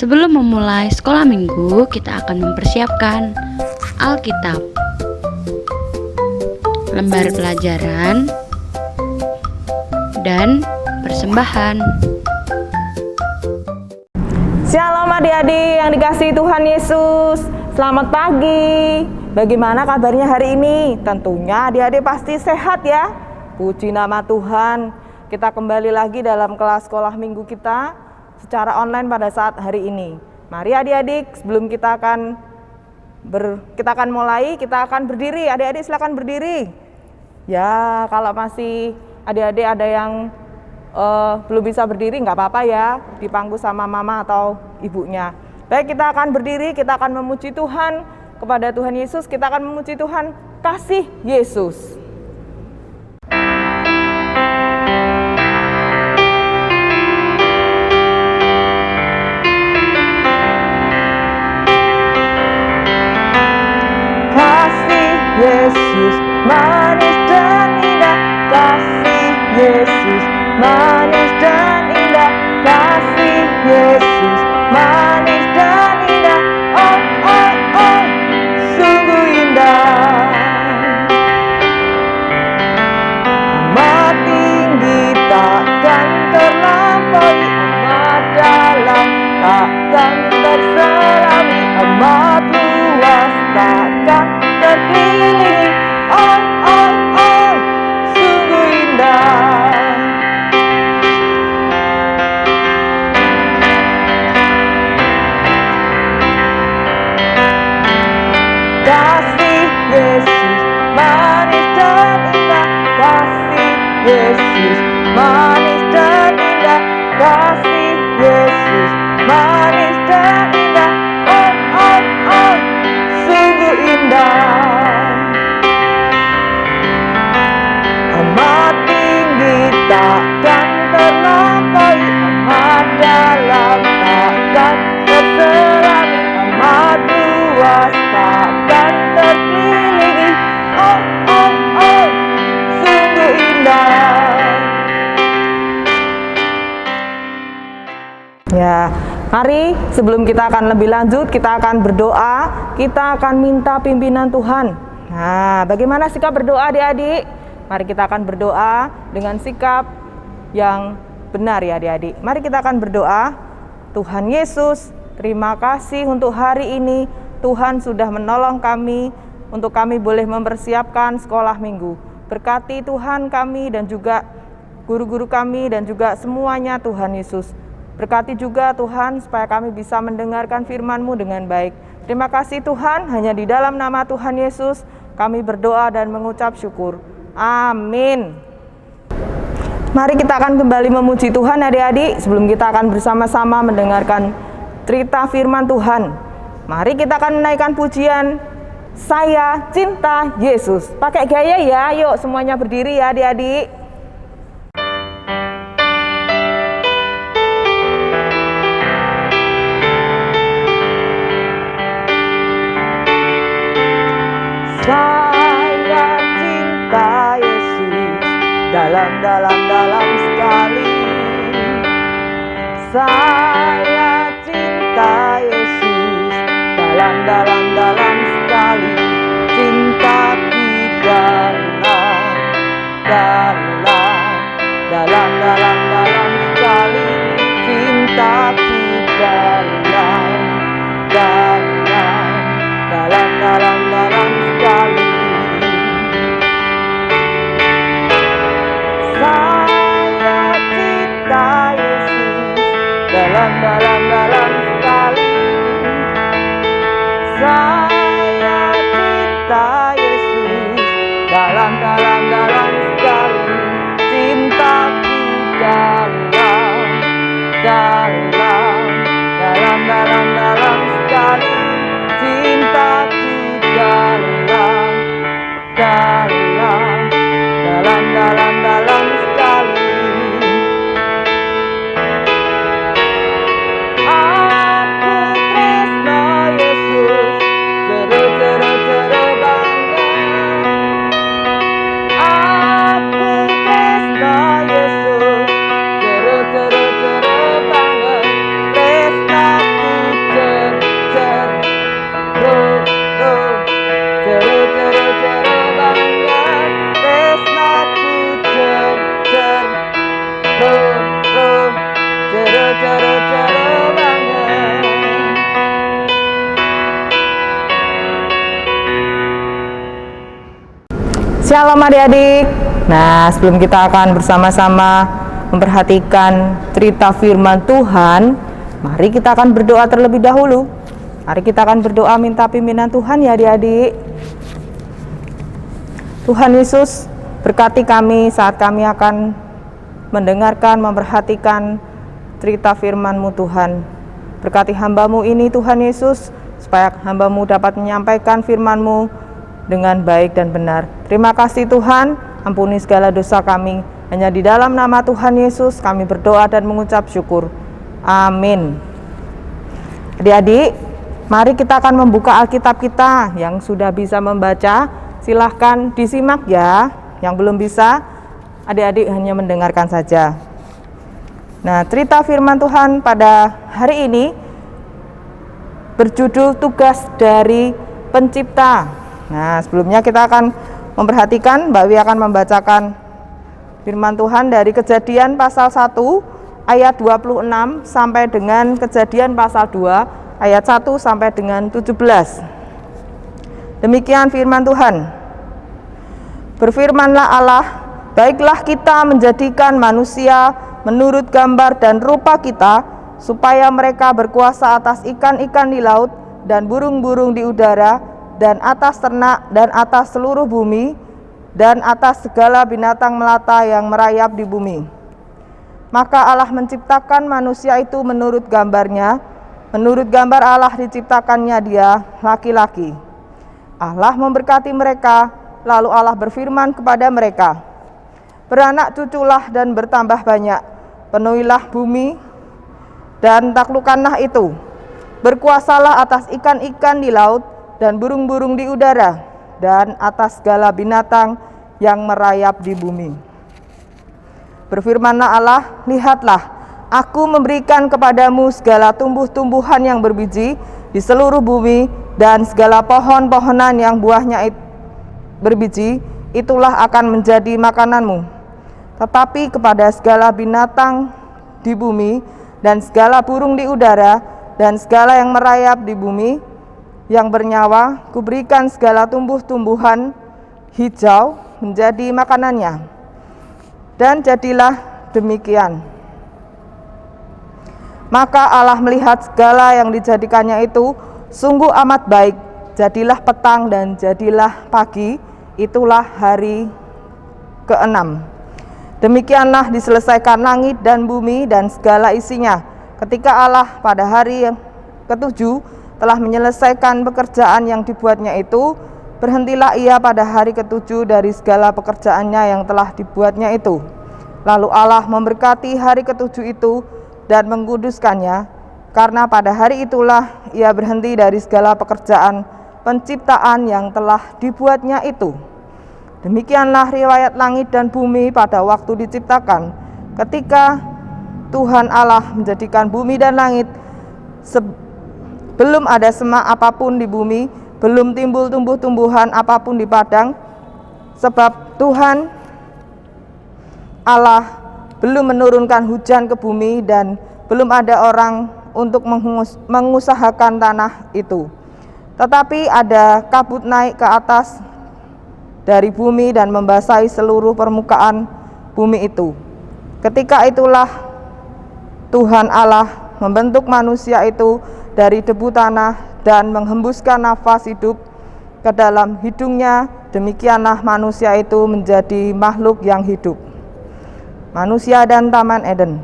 Sebelum memulai sekolah minggu, kita akan mempersiapkan Alkitab, lembar pelajaran, dan persembahan. Shalom adik-adik yang dikasihi Tuhan Yesus. Selamat pagi. Bagaimana kabarnya hari ini? Tentunya adik-adik pasti sehat ya. Puji nama Tuhan. Kita kembali lagi dalam kelas sekolah minggu kita secara online pada saat hari ini. Mari adik-adik, sebelum kita akan mulai, kita akan berdiri. Adik-adik silakan berdiri. Ya, kalau masih adik-adik ada yang belum bisa berdiri, nggak apa-apa ya, dipangku sama mama atau ibunya. Baik, kita akan berdiri, kita akan memuji Tuhan kepada Tuhan Yesus. Kita akan memuji Tuhan, kasih Yesus. Yesus manis dan indah, kasih Yesus manis dan indah, kasih Yesus manis dan indah, oh oh oh, sungguh indah. Amat tinggi takkan terlampaui, amat dalam takkan terselami, amat luas takkan terkelilingi, oh oh oh, sungguh indah. Kasih Yesus manis dan indah, kasih Yesus manis dan indah, kasih Yesus manis dan indah, oh oh oh, sungguh indah. Amat tinggi takkan terlampaui, amat dalam takkan terselami, amat luas takkan terkelilingi, oh oh oh, sungguh indah. Ya, mari sebelum kita akan lebih lanjut, kita akan berdoa, kita akan minta pimpinan Tuhan. Nah, bagaimana sikap berdoa adik-adik? Mari kita akan berdoa dengan sikap yang benar ya adik-adik. Mari kita akan berdoa. Tuhan Yesus, terima kasih untuk hari ini. Tuhan sudah menolong kami untuk kami boleh mempersiapkan sekolah minggu. Berkati Tuhan kami dan juga guru-guru kami dan juga semuanya Tuhan Yesus. Berkati juga Tuhan supaya kami bisa mendengarkan firman-Mu dengan baik. Terima kasih Tuhan, hanya di dalam nama Tuhan Yesus kami berdoa dan mengucap syukur. Amin. Mari kita akan kembali memuji Tuhan adik-adik sebelum kita akan bersama-sama mendengarkan cerita firman Tuhan. Mari kita akan menaikkan pujian Saya Cinta Yesus. Pakai gaya ya, yuk semuanya berdiri ya adik-adik. Saya cinta Yesus dalam sekali. Saya cinta Yesus dalam sekali. Cintaku dalam sekali. Cintaku dalam sekali. Saya cinta Yesus dalam sekali. Saya cinta Yesus dalam sekali. Cintaku dalam sekali. Cintaku dalam sekali. Aku tresno Yesus, jero bangga. Shalom adik-adik. Nah, sebelum kita akan bersama-sama memperhatikan cerita firman Tuhan, mari kita akan berdoa terlebih dahulu. Mari kita akan berdoa minta pimpinan Tuhan ya adik-adik. Tuhan Yesus, berkati kami saat kami akan mendengarkan, memperhatikan cerita firman-Mu Tuhan. Berkati hamba-Mu ini Tuhan Yesus, supaya hamba-Mu dapat menyampaikan firman-Mu dengan baik dan benar. Terima kasih Tuhan, ampuni segala dosa kami. Hanya di dalam nama Tuhan Yesus kami berdoa dan mengucap syukur. Amin. Adik-adik, mari kita akan membuka Alkitab kita. Yang sudah bisa membaca, silahkan disimak ya. Yang belum bisa, adik-adik hanya mendengarkan saja. Nah, cerita firman Tuhan pada hari ini berjudul Tugas dari Pencipta. Nah, sebelumnya kita akan memperhatikan, Mbak Wi akan membacakan firman Tuhan dari Kejadian pasal 1 ayat 26 sampai dengan Kejadian pasal 2 ayat 1 sampai dengan 17. Demikian firman Tuhan. Berfirmanlah Allah, baiklah kita menjadikan manusia menurut gambar dan rupa kita, supaya mereka berkuasa atas ikan-ikan di laut dan burung-burung di udara dan atas ternak dan atas seluruh bumi dan atas segala binatang melata yang merayap di bumi. Maka Allah menciptakan manusia itu menurut gambarnya, menurut gambar Allah diciptakannya dia, laki-laki. Allah memberkati mereka, lalu Allah berfirman kepada mereka, beranak cuculah dan bertambah banyak, penuhilah bumi dan taklukkanlah itu. Berkuasalah atas ikan-ikan di laut dan burung-burung di udara dan atas segala binatang yang merayap di bumi. Berfirmanlah Allah, lihatlah, aku memberikan kepadamu segala tumbuh-tumbuhan yang berbiji di seluruh bumi dan segala pohon-pohonan yang buahnya berbiji, itulah akan menjadi makananmu. Tetapi kepada segala binatang di bumi dan segala burung di udara dan segala yang merayap di bumi yang bernyawa, kuberikan segala tumbuh-tumbuhan hijau menjadi makanannya. Dan jadilah demikian. Maka Allah melihat segala yang dijadikannya itu sungguh amat baik. Jadilah petang dan jadilah pagi, itulah hari ke-6. Demikianlah diselesaikan langit dan bumi dan segala isinya. Ketika Allah pada hari yang ke-7 telah menyelesaikan pekerjaan yang dibuatnya itu, berhentilah ia pada hari ke-7 dari segala pekerjaannya yang telah dibuatnya itu. Lalu Allah memberkati hari ke-7 itu dan mengkuduskannya, karena pada hari itulah ia berhenti dari segala pekerjaan penciptaan yang telah dibuatnya itu. Demikianlah riwayat langit dan bumi pada waktu diciptakan. Ketika Tuhan Allah menjadikan bumi dan langit, belum ada semak apapun di bumi, belum timbul tumbuh-tumbuhan apapun di padang, sebab Tuhan Allah belum menurunkan hujan ke bumi dan belum ada orang untuk mengusahakan tanah itu. Tetapi ada kabut naik ke atas dari bumi dan membasahi seluruh permukaan bumi itu. Ketika itulah Tuhan Allah membentuk manusia itu dari debu tanah dan menghembuskan nafas hidup ke dalam hidungnya. Demikianlah manusia itu menjadi makhluk yang hidup. Manusia dan Taman Eden.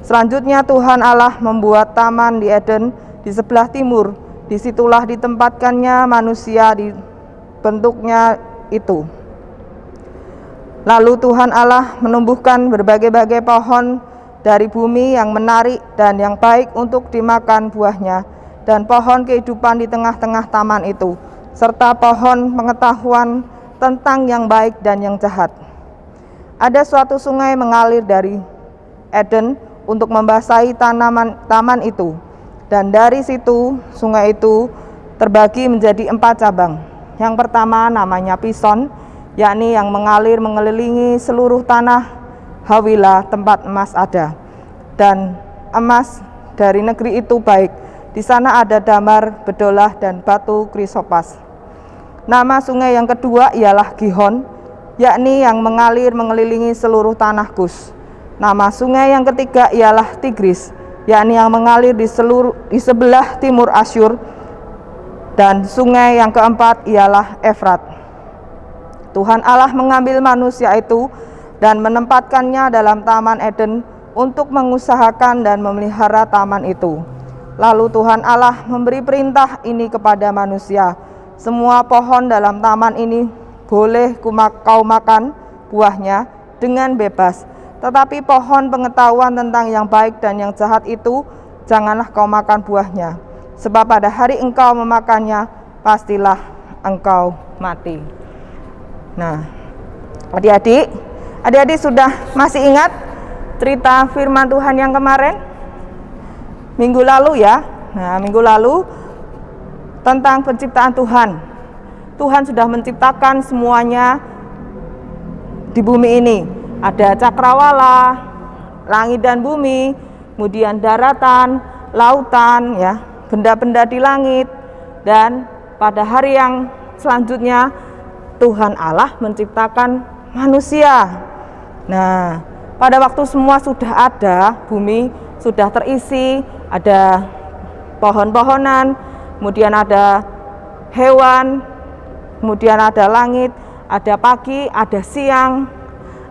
Selanjutnya Tuhan Allah membuat taman di Eden di sebelah timur. Disitulah ditempatkannya manusia di bentuknya itu. Lalu Tuhan Allah menumbuhkan berbagai-bagai pohon dari bumi yang menarik dan yang baik untuk dimakan buahnya, dan pohon kehidupan di tengah-tengah taman itu, serta pohon pengetahuan tentang yang baik dan yang jahat. Ada suatu sungai mengalir dari Eden untuk membasahi taman itu, dan dari situ sungai itu terbagi menjadi 4 cabang. Yang pertama namanya Pison, yakni yang mengalir mengelilingi seluruh tanah Hawila tempat emas ada, dan emas dari negeri itu baik. Di sana ada damar, bedolah, dan batu krisopas. Nama sungai yang kedua ialah Gihon, yakni yang mengalir mengelilingi seluruh tanah Kus. Nama sungai yang ketiga ialah Tigris, yakni yang mengalir di sebelah timur Asyur. Dan sungai yang keempat ialah Efrat. Tuhan Allah mengambil manusia itu dan menempatkannya dalam Taman Eden untuk mengusahakan dan memelihara taman itu. Lalu Tuhan Allah memberi perintah ini kepada manusia, semua pohon dalam taman ini boleh kau makan buahnya dengan bebas, tetapi pohon pengetahuan tentang yang baik dan yang jahat itu janganlah kau makan buahnya, sebab pada hari engkau memakannya pastilah engkau mati. Nah, adik-adik sudah masih ingat cerita firman Tuhan yang kemarin minggu lalu ya? Nah, minggu lalu tentang penciptaan Tuhan. Tuhan sudah menciptakan semuanya di bumi ini. Ada cakrawala, langit dan bumi, kemudian daratan, lautan, ya, benda-benda di langit. Dan pada hari yang selanjutnya Tuhan Allah menciptakan manusia. Nah, pada waktu semua sudah ada, bumi sudah terisi, ada pohon-pohonan, kemudian ada hewan, kemudian ada langit, ada pagi, ada siang,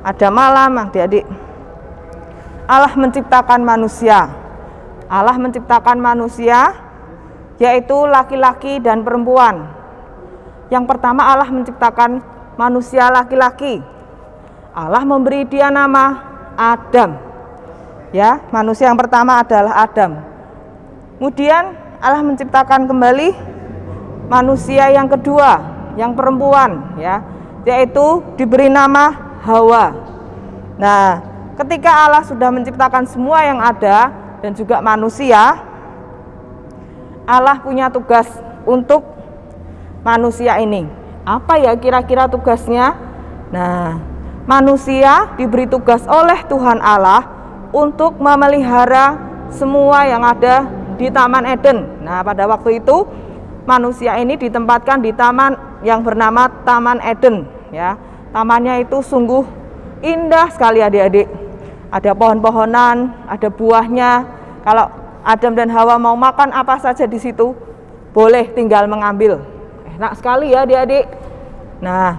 ada malam, adik-adik. Allah menciptakan manusia. Allah menciptakan manusia, yaitu laki-laki dan perempuan. Yang pertama Allah menciptakan manusia laki-laki. Allah memberi dia nama Adam. Ya, manusia yang pertama adalah Adam. Kemudian Allah menciptakan kembali manusia yang kedua, yang perempuan, ya, yaitu diberi nama Hawa. Nah, ketika Allah sudah menciptakan semua yang ada dan juga manusia, Allah punya tugas untuk manusia ini. Apa ya kira-kira tugasnya? Nah, manusia diberi tugas oleh Tuhan Allah untuk memelihara semua yang ada di Taman Eden. Nah, pada waktu itu manusia ini ditempatkan di taman yang bernama Taman Eden, ya. Tamannya itu sungguh indah sekali adik-adik. Ada pohon-pohonan, ada buahnya. Kalau Adam dan Hawa mau makan apa saja di situ, boleh tinggal mengambil. Enak sekali ya adik-adik. Nah,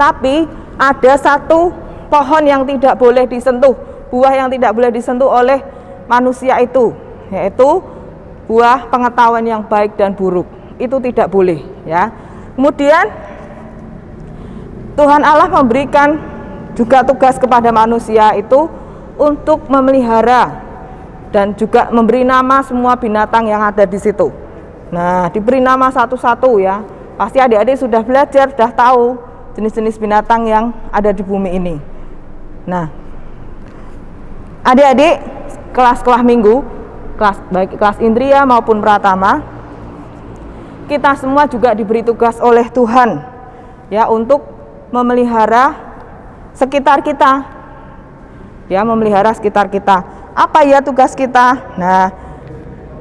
tapi ada satu pohon yang tidak boleh disentuh, buah yang tidak boleh disentuh oleh manusia itu, yaitu buah pengetahuan yang baik dan buruk. Itu tidak boleh, ya. Kemudian Tuhan Allah memberikan juga tugas kepada manusia itu untuk memelihara dan juga memberi nama semua binatang yang ada di situ. Nah, diberi nama satu-satu ya. Pasti adik-adik sudah belajar, sudah tahu jenis-jenis binatang yang ada di bumi ini. Nah, adik-adik kelas-kelas minggu, baik kelas Indria maupun Pratama, kita semua juga diberi tugas oleh Tuhan ya untuk memelihara sekitar kita. Ya, memelihara sekitar kita. Apa ya tugas kita? Nah,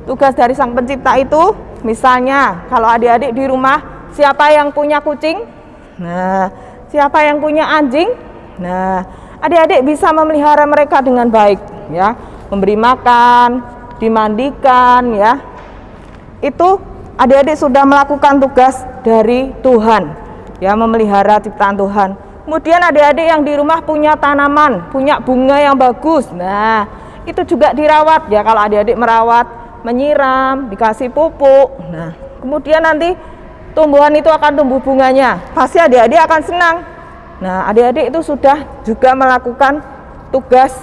tugas dari Sang Pencipta itu misalnya kalau adik-adik di rumah, siapa yang punya kucing? Nah, siapa yang punya anjing? Nah, adik-adik bisa memelihara mereka dengan baik ya, memberi makan, dimandikan ya. Itu adik-adik sudah melakukan tugas dari Tuhan ya, memelihara ciptaan Tuhan. Kemudian adik-adik yang di rumah punya tanaman, punya bunga yang bagus. Nah, itu juga dirawat ya. Kalau adik-adik merawat, menyiram, dikasih pupuk. Nah, kemudian nanti tumbuhan itu akan tumbuh bunganya. Pasti adik-adik akan senang. Nah, adik-adik itu sudah juga melakukan tugas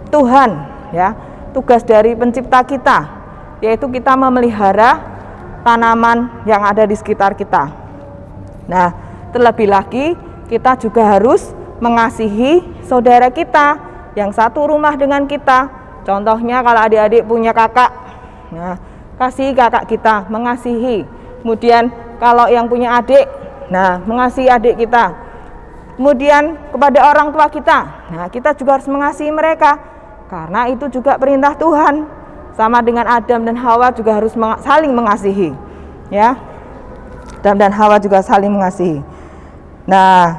Tuhan ya, tugas dari Pencipta kita, yaitu kita memelihara tanaman yang ada di sekitar kita. Nah, terlebih lagi kita juga harus mengasihi saudara kita yang satu rumah dengan kita. Contohnya kalau adik-adik punya kakak, nah, kasih kakak kita, mengasihi. Kemudian kalau yang punya adik, nah, mengasihi adik kita. Kemudian kepada orang tua kita, nah, kita juga harus mengasihi mereka, karena itu juga perintah Tuhan. Sama dengan Adam dan Hawa juga harus saling mengasihi ya. Adam dan Hawa juga saling mengasihi. Nah,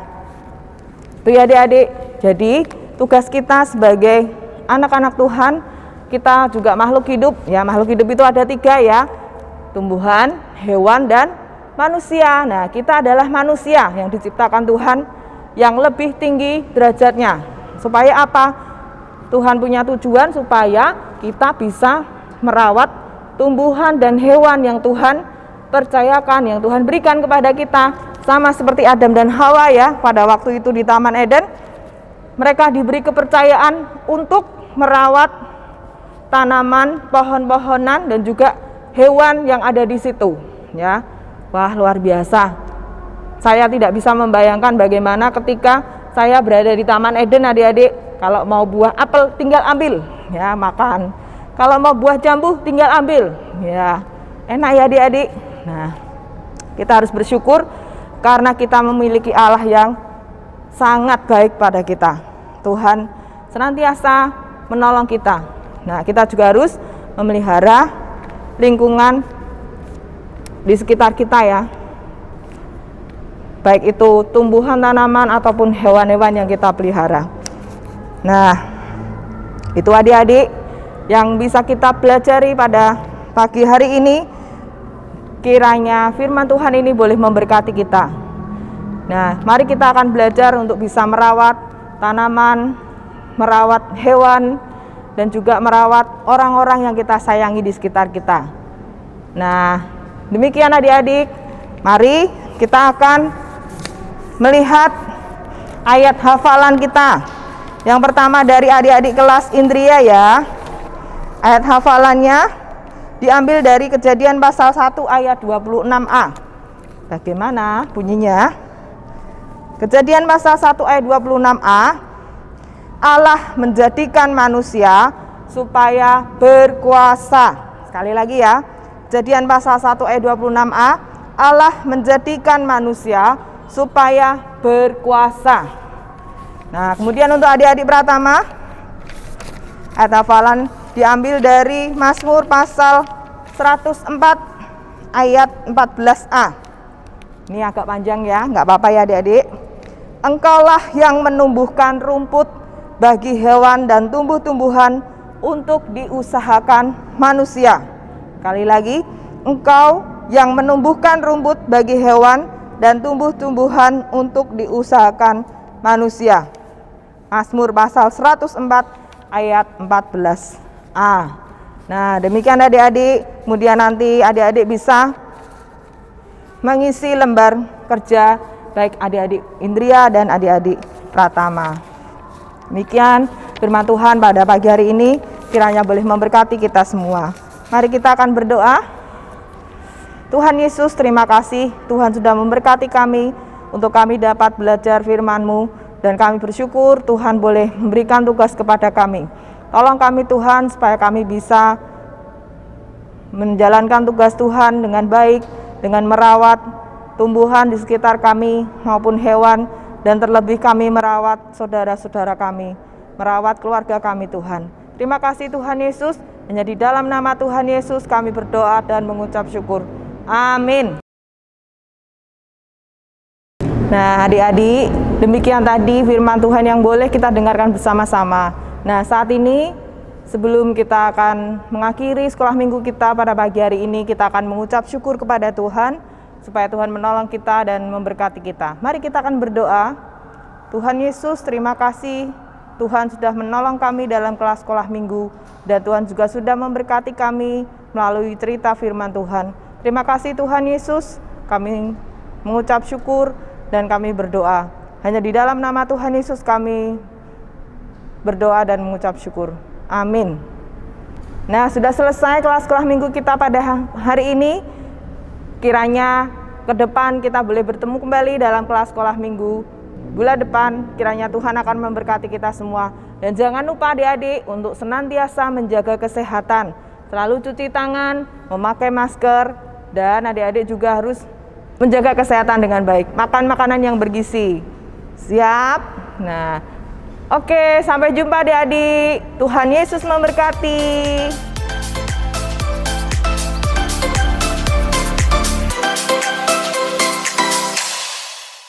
Itu ya adik-adik. Jadi tugas kita sebagai anak-anak Tuhan, kita juga makhluk hidup. Ya, makhluk hidup itu ada 3 ya. Tumbuhan, hewan, dan manusia. Nah, kita adalah manusia yang diciptakan Tuhan yang lebih tinggi derajatnya. Supaya apa? Tuhan punya tujuan supaya kita bisa merawat tumbuhan dan hewan yang Tuhan percayakan, yang Tuhan berikan kepada kita. Sama seperti Adam dan Hawa ya, pada waktu itu di Taman Eden, mereka diberi kepercayaan untuk merawat tanaman, pohon-pohonan, dan juga hewan yang ada di situ ya. Wah, luar biasa. Saya tidak bisa membayangkan bagaimana ketika saya berada di Taman Eden, adik-adik. Kalau mau buah apel tinggal ambil ya, makan. Kalau mau buah jambu tinggal ambil ya. Enak ya adik-adik. Nah, kita harus bersyukur karena kita memiliki Allah yang sangat baik pada kita. Tuhan senantiasa menolong kita. Nah, kita juga harus memelihara lingkungan di sekitar kita ya. Baik itu tumbuhan, tanaman, ataupun hewan-hewan yang kita pelihara. Nah, itu adik-adik yang bisa kita pelajari pada pagi hari ini. Kiranya firman Tuhan ini boleh memberkati kita. Nah, mari kita akan belajar untuk bisa merawat tanaman, merawat hewan, dan juga merawat orang-orang yang kita sayangi di sekitar kita. Nah, demikian adik-adik. Mari kita akan melihat ayat hafalan kita. Yang pertama dari adik-adik kelas Indria ya. Ayat hafalannya diambil dari Kejadian pasal 1 ayat 26a. Bagaimana bunyinya? Kejadian pasal 1 ayat 26a. Allah menjadikan manusia supaya berkuasa. Sekali lagi ya. Kejadian pasal 1 ayat 26a. Allah menjadikan manusia supaya berkuasa. Nah, kemudian untuk adik-adik Pratama, ayat hafalan diambil dari Mazmur pasal 104 ayat 14a. Ini agak panjang ya, nggak apa-apa ya adik-adik. Engkaulah yang menumbuhkan rumput bagi hewan dan tumbuh-tumbuhan untuk diusahakan manusia. Kali lagi, engkau yang menumbuhkan rumput bagi hewan dan tumbuh-tumbuhan untuk diusahakan manusia. Mazmur pasal 104 ayat 14. Nah, demikian adik-adik. Kemudian nanti adik-adik bisa mengisi lembar kerja baik adik-adik Indria dan adik-adik Pratama. Demikian firman Tuhan pada pagi hari ini, kiranya boleh memberkati kita semua. Mari kita akan berdoa. Tuhan Yesus, terima kasih Tuhan sudah memberkati kami untuk kami dapat belajar firman-Mu, dan kami bersyukur Tuhan boleh memberikan tugas kepada kami. Tolong kami Tuhan supaya kami bisa menjalankan tugas Tuhan dengan baik, dengan merawat tumbuhan di sekitar kami maupun hewan, dan terlebih kami merawat saudara-saudara kami, merawat keluarga kami Tuhan. Terima kasih Tuhan Yesus, hanya di dalam nama Tuhan Yesus kami berdoa dan mengucap syukur. Amin. Nah adik-adik, demikian tadi firman Tuhan yang boleh kita dengarkan bersama-sama. Nah, saat ini sebelum kita akan mengakhiri sekolah minggu kita pada pagi hari ini, kita akan mengucap syukur kepada Tuhan supaya Tuhan menolong kita dan memberkati kita. Mari kita akan berdoa. Tuhan Yesus, terima kasih Tuhan sudah menolong kami dalam kelas sekolah minggu, dan Tuhan juga sudah memberkati kami melalui cerita firman Tuhan. Terima kasih Tuhan Yesus, kami mengucap syukur dan kami berdoa. Hanya di dalam nama Tuhan Yesus kami berdoa dan mengucap syukur. Amin. Nah, sudah selesai kelas sekolah minggu kita pada hari ini. Kiranya ke depan kita boleh bertemu kembali dalam kelas sekolah minggu bulan depan. Kiranya Tuhan akan memberkati kita semua. Dan jangan lupa adik-adik untuk senantiasa menjaga kesehatan. Selalu cuci tangan, memakai masker, dan adik-adik juga harus menjaga kesehatan dengan baik. Makan makanan yang bergizi. Siap? Nah, oke, sampai jumpa adik-adik. Tuhan Yesus memberkati.